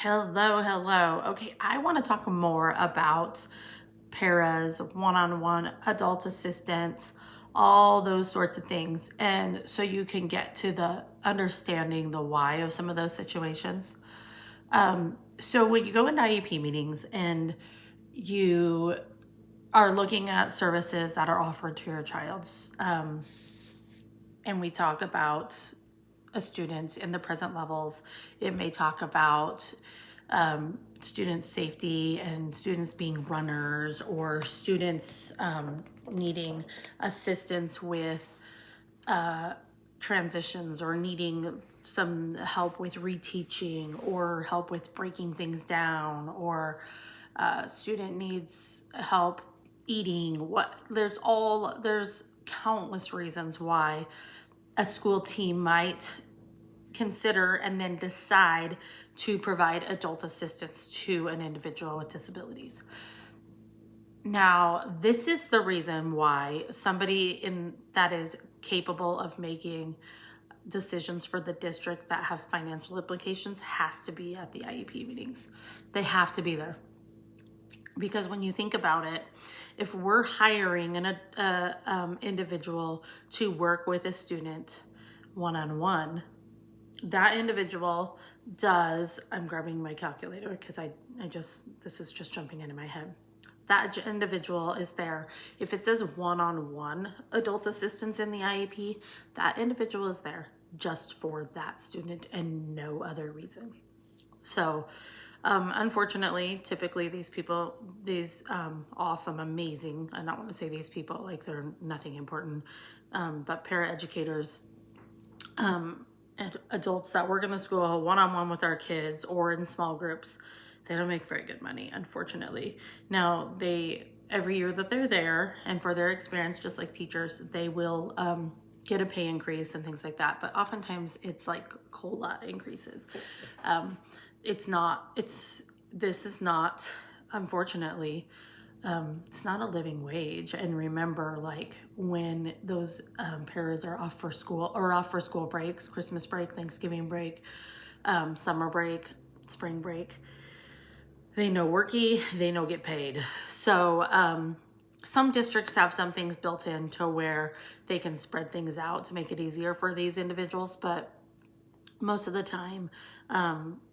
Hello, hello. Okay, I want to talk more about paras, one-on-one adult assistants, all those sorts of things. And so you can get to the understanding the why of some of those situations. So when you go into IEP meetings and you are looking at services that are offered to your child, and we talk about a student in the present levels, it may talk about student safety and students being runners, or students needing assistance with transitions, or needing some help with reteaching, or help with breaking things down, or student needs help eating. There's countless reasons why a school team might consider and then decide to provide adult assistance to an individual with disabilities. Now, this is the reason why somebody that is capable of making decisions for the district that have financial implications has to be at the IEP meetings. They have to be there. Because when you think about it, if we're hiring an individual to work with a student one-on-one, that individual does, I'm grabbing my calculator because this is just jumping into my head. That individual is there. If it says one-on-one adult assistance in the IEP, that individual is there just for that student and no other reason. So unfortunately, typically these people, awesome, amazing, I don't want to say these people like they're nothing important, but paraeducators, and adults that work in the school one-on-one with our kids or in small groups, they don't make very good money, unfortunately. Now, every year that they're there, and for their experience, just like teachers, they will get a pay increase and things like that. But oftentimes it's like COLA increases. This is not, unfortunately, it's not a living wage. And remember, like when those paras are off for school breaks, Christmas break, Thanksgiving break, summer break, spring break, they no worky, they no get paid. So some districts have some things built in to where they can spread things out to make it easier for these individuals, but most of the time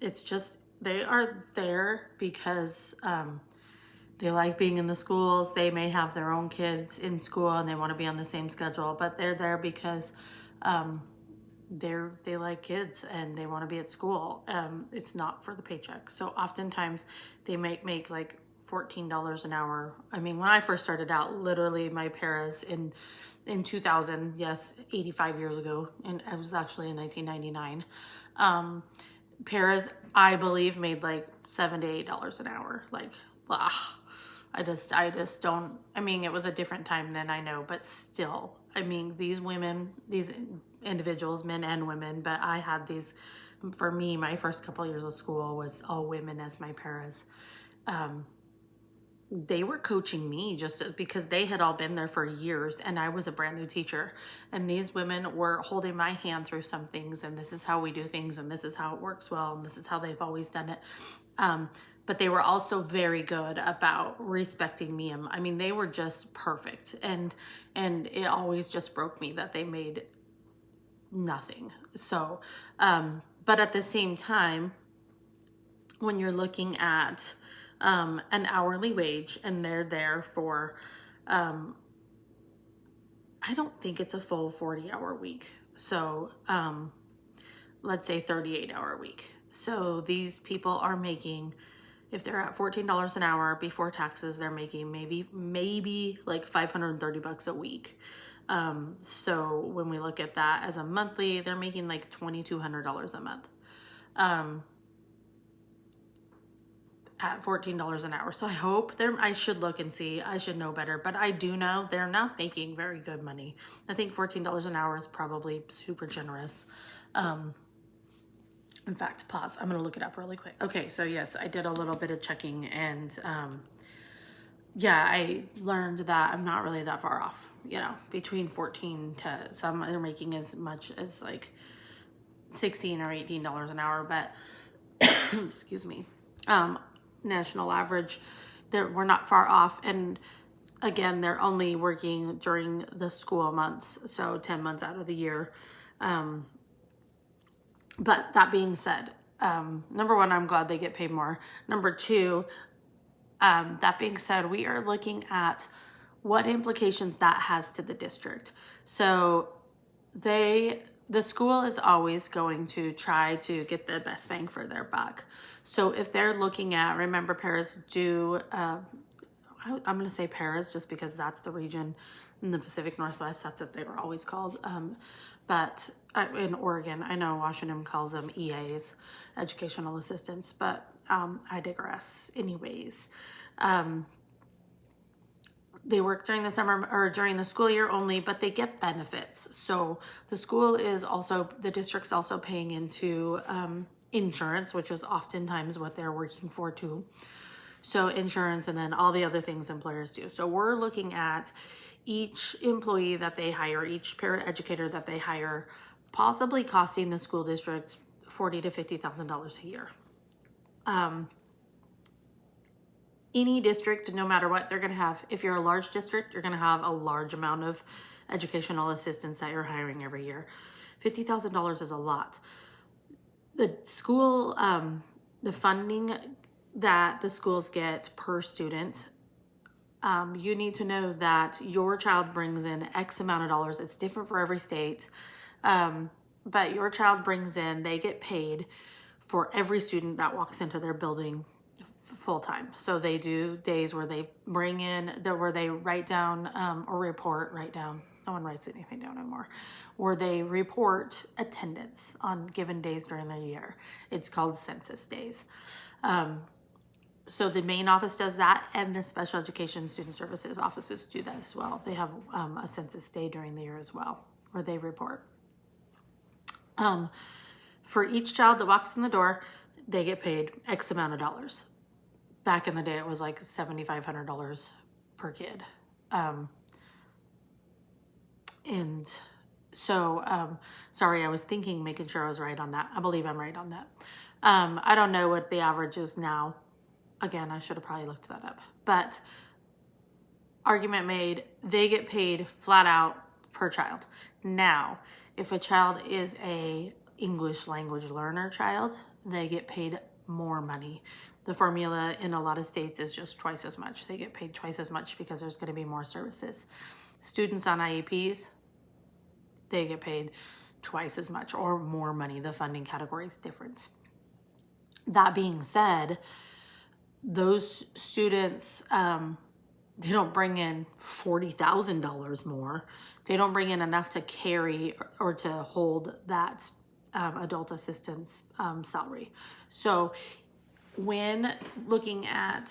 it's just they are there because they like being in the schools. They may have their own kids in school and they want to be on the same schedule, but they're there because they like kids and they want to be at school. It's not for the paycheck. So oftentimes they make like $14 an hour. I mean, when I first started out, literally my paras in 2000, yes, 85 years ago, and I was actually in 1999, paras, I believe, made like $7 to $8 an hour. Like, blah. I just don't, I mean, it was a different time then, I know, but still, I mean, these individuals, men and women, but I had these, for me, my first couple of years of school was all women as my paras. They were coaching me just because they had all been there for years and I was a brand new teacher, and these women were holding my hand through some things, and this is how we do things, and this is how it works well, and this is how they've always done it. But they were also very good about respecting me. I mean, they were just perfect, and it always just broke me that they made nothing. So but at the same time, when you're looking at an hourly wage and they're there for I don't think it's a full 40-hour week, so let's say 38-hour week. So these people are making, if they're at $14 an hour before taxes, they're making maybe like $530 a week. So when we look at that as a monthly, they're making like $2,200 a month. At $14 an hour. So I hope I should look and see, I should know better, but I do know they're not making very good money. I think $14 an hour is probably super generous. In fact, pause, I'm gonna look it up really quick. Okay, so yes, I did a little bit of checking, and yeah, I learned that I'm not really that far off, between 14 to some, they're making as much as like $16 or $18 an hour, but excuse me, national average. We're not far off. And again, they're only working during the school months, so 10 months out of the year. But that being said, number one, I'm glad they get paid more. Number two, that being said, we are looking at what implications that has to the district. So the school is always going to try to get the best bang for their buck. So if they're looking at, remember, paras do, I'm going to say paras just because that's the region in the Pacific Northwest. That's what they were always called. But in Oregon, I know Washington calls them EAs, educational assistants, but I digress. Anyways, they work during the summer or during the school year only, but they get benefits. So the school is also, the district's also paying into insurance, which is oftentimes what they're working for too. So insurance and then all the other things employers do. So we're looking at each employee that they hire, each paraeducator that they hire, possibly costing the school district $40,000 to $50,000 a year. Any district, no matter what, they're going to have, if you're a large district, you're going to have a large amount of educational assistants that you're hiring every year. $50,000 is a lot. The school, the funding that the schools get per student, you need to know that your child brings in X amount of dollars. It's different for every state, but your child brings in, they get paid for every student that walks into their building full time. So they do days where they bring in, where they write down or write down, no one writes anything down anymore, where they report attendance on given days during the year. It's called census days. So the main office does that, and the special education student services offices do that as well. They have a census day during the year as well, where they report. For each child that walks in the door, they get paid X amount of dollars. Back in the day, it was like $7,500 per kid. And so, sorry, I was thinking, making sure I was right on that. I believe I'm right on that. I don't know what the average is now. Again, I should have probably looked that up. But argument made, they get paid flat out per child. Now, if a child is a English language learner child, they get paid more money. The formula in a lot of states is just twice as much. They get paid twice as much because there's going to be more services. Students on IEPs, they get paid twice as much or more money. The funding category is different. That being said, those students, they don't bring in $40,000 more. They don't bring in enough to carry or to hold that adult assistance salary. So when looking at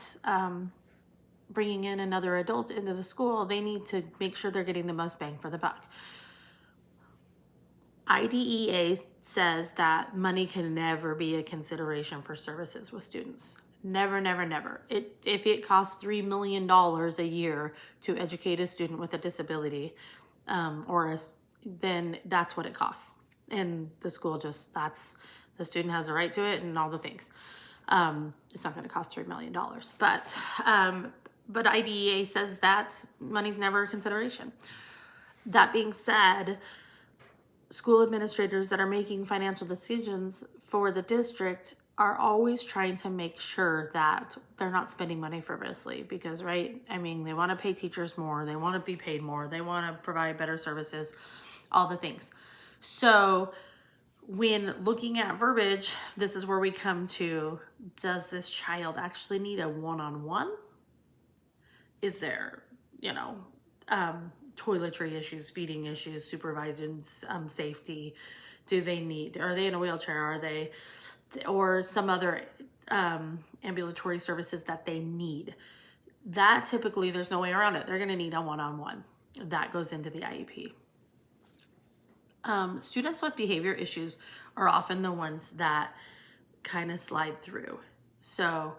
bringing in another adult into the school, they need to make sure they're getting the most bang for the buck. IDEA says that money can never be a consideration for services with students. Never, never, never. If it costs $3 million a year to educate a student with a disability, then that's what it costs. And the school the student has a right to it and all the things. It's not going to cost $3 million. But IDEA says that money's never a consideration. That being said, school administrators that are making financial decisions for the district are always trying to make sure that they're not spending money frivolously because, right, I mean, they want to pay teachers more, they want to be paid more, they want to provide better services, all the things. So when looking at verbiage, this is where we come to, does this child actually need a one-on-one? Is there, toiletry issues, feeding issues, supervision, safety? Are they in a wheelchair? Or some other ambulatory services that they need? That typically, there's no way around it. They're going to need a one-on-one. That goes into the IEP. Students with behavior issues are often the ones that kind of slide through. So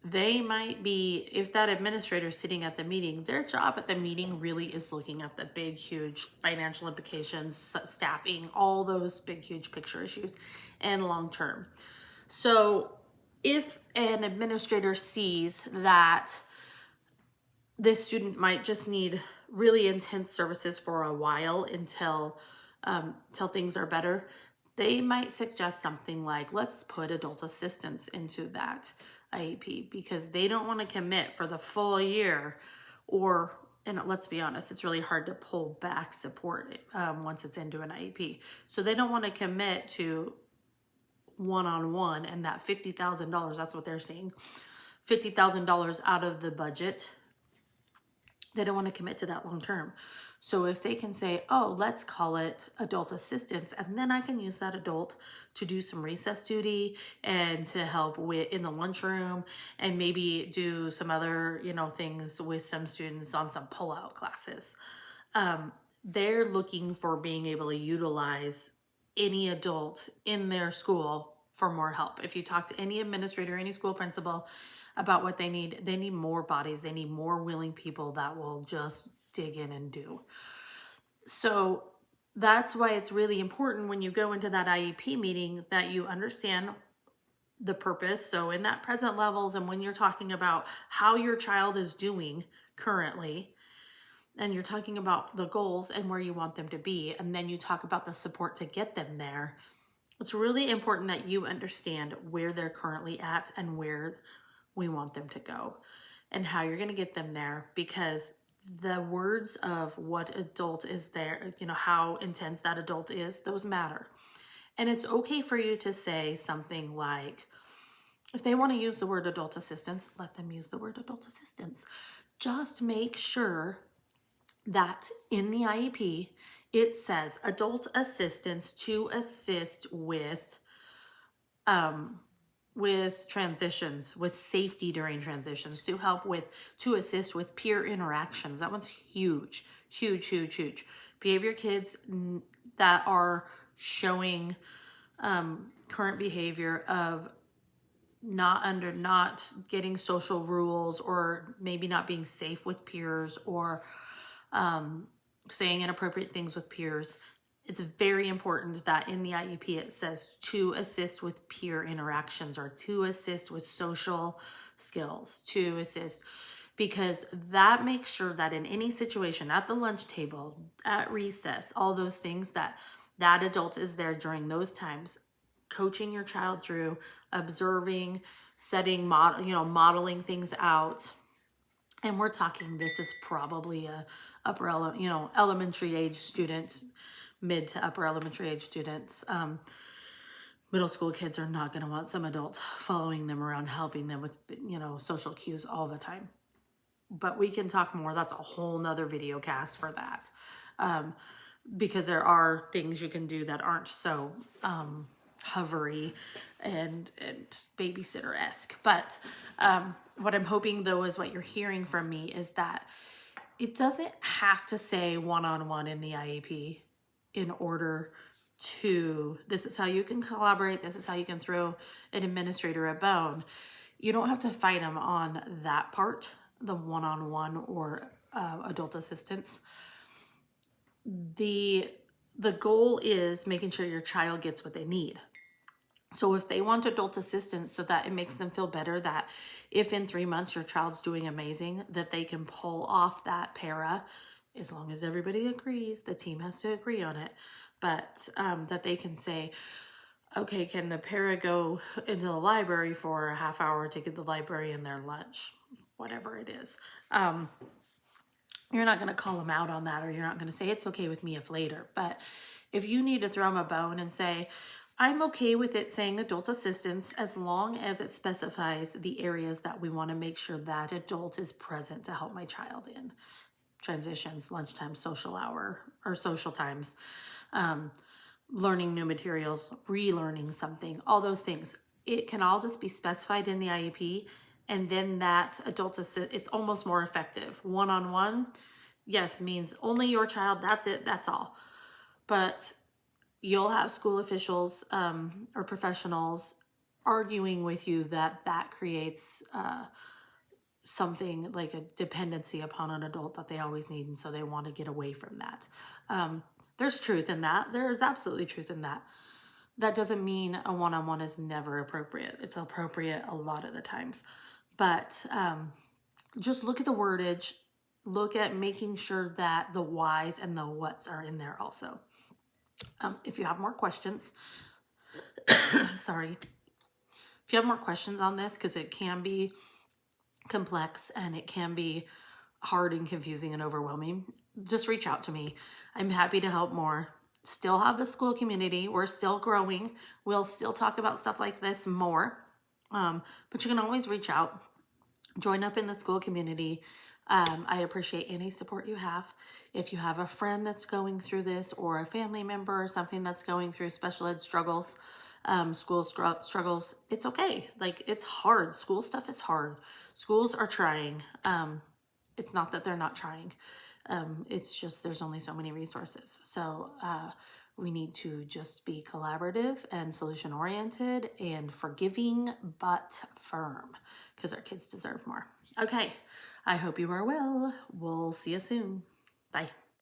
they might be, if that administrator is sitting at the meeting, their job at the meeting really is looking at the big, huge financial implications, staffing, all those big, huge picture issues, and long-term. So if an administrator sees that this student might just need really intense services for a while until things are better, they might suggest something like, let's put adult assistance into that IEP, because they don't want to commit for the full year. And let's be honest, it's really hard to pull back support once it's into an IEP. So they don't want to commit to one-on-one and that $50,000, that's what they're saying, $50,000 out of the budget. They don't want to commit to that long term. So if they can say, oh, let's call it adult assistance, and then I can use that adult to do some recess duty and to help with in the lunchroom, and maybe do some other, things with some students on some pull-out classes. They're looking for being able to utilize any adult in their school for more help. If you talk to any administrator, any school principal about what they need more bodies. They need more willing people that will just dig in and do. So that's why it's really important when you go into that IEP meeting that you understand the purpose. So in that present levels, and when you're talking about how your child is doing currently, and you're talking about the goals and where you want them to be, and then you talk about the support to get them there, it's really important that you understand where they're currently at and where we want them to go and how you're going to get them there, because the words of what adult is there, how intense that adult is, those matter. And it's okay for you to say something like, if they want to use the word adult assistance, let them use the word adult assistance. Just make sure that in the IEP, it says adult assistance to assist with transitions, with safety during transitions, to assist with peer interactions. That one's huge, huge, huge, huge. Behavior kids that are showing current behavior of not getting social rules, or maybe not being safe with peers, or saying inappropriate things with peers. It's very important that in the IEP it says to assist with peer interactions, or to assist with social skills, to assist, because that makes sure that in any situation, at the lunch table, at recess, all those things, that adult is there during those times, coaching your child through, observing, setting, modeling things out. And we're talking, this is probably a elementary age student, mid to upper elementary age students. Middle school kids are not going to want some adult following them around, helping them with, social cues all the time. But we can talk more. That's a whole nother video cast for that. Because there are things you can do that aren't so hovery and babysitter-esque. But what I'm hoping, though, is what you're hearing from me is that it doesn't have to say one-on-one in the IEP in order to, this is how you can collaborate, this is how you can throw an administrator a bone. You don't have to fight them on that part, the one-on-one or adult assistance. The goal is making sure your child gets what they need. So if they want adult assistance so that it makes them feel better, that if in 3 months your child's doing amazing, that they can pull off that para, as long as everybody agrees, the team has to agree on it, but that they can say, okay, can the para go into the library for a half hour to give the librarian their lunch, whatever it is. You're not going to call them out on that, or you're not going to say it's okay with me if later. But if you need to throw them a bone and say, I'm okay with it saying adult assistance as long as it specifies the areas that we want to make sure that adult is present to help my child in. Transitions, lunchtime, social hour, or social times, learning new materials, relearning something, all those things. It can all just be specified in the IEP, and then that adult assist, it's almost more effective. One-on-one, yes, means only your child, that's it, that's all. But you'll have school officials or professionals arguing with you that creates something like a dependency upon an adult that they always need, and so they want to get away from that. There's truth in that. There is absolutely truth in that. That doesn't mean a one-on-one is never appropriate. It's appropriate a lot of the times. But just look at the wordage, look at making sure that the whys and the whats are in there also. If you have more questions, sorry. If you have more questions on this, because it can be complex and it can be hard and confusing and overwhelming, just reach out to me. I'm happy to help more. Still have the school community. We're still growing. We'll still talk about stuff like this more. But you can always reach out, join up in the school community. I appreciate any support you have. If you have a friend that's going through this, or a family member or something that's going through special ed struggles, school struggles, it's okay. Like, it's hard. School stuff is hard. Schools are trying. It's not that they're not trying. It's just there's only so many resources. So we need to just be collaborative and solution oriented and forgiving but firm, because our kids deserve more. Okay, I hope you are well. We'll see you soon. Bye.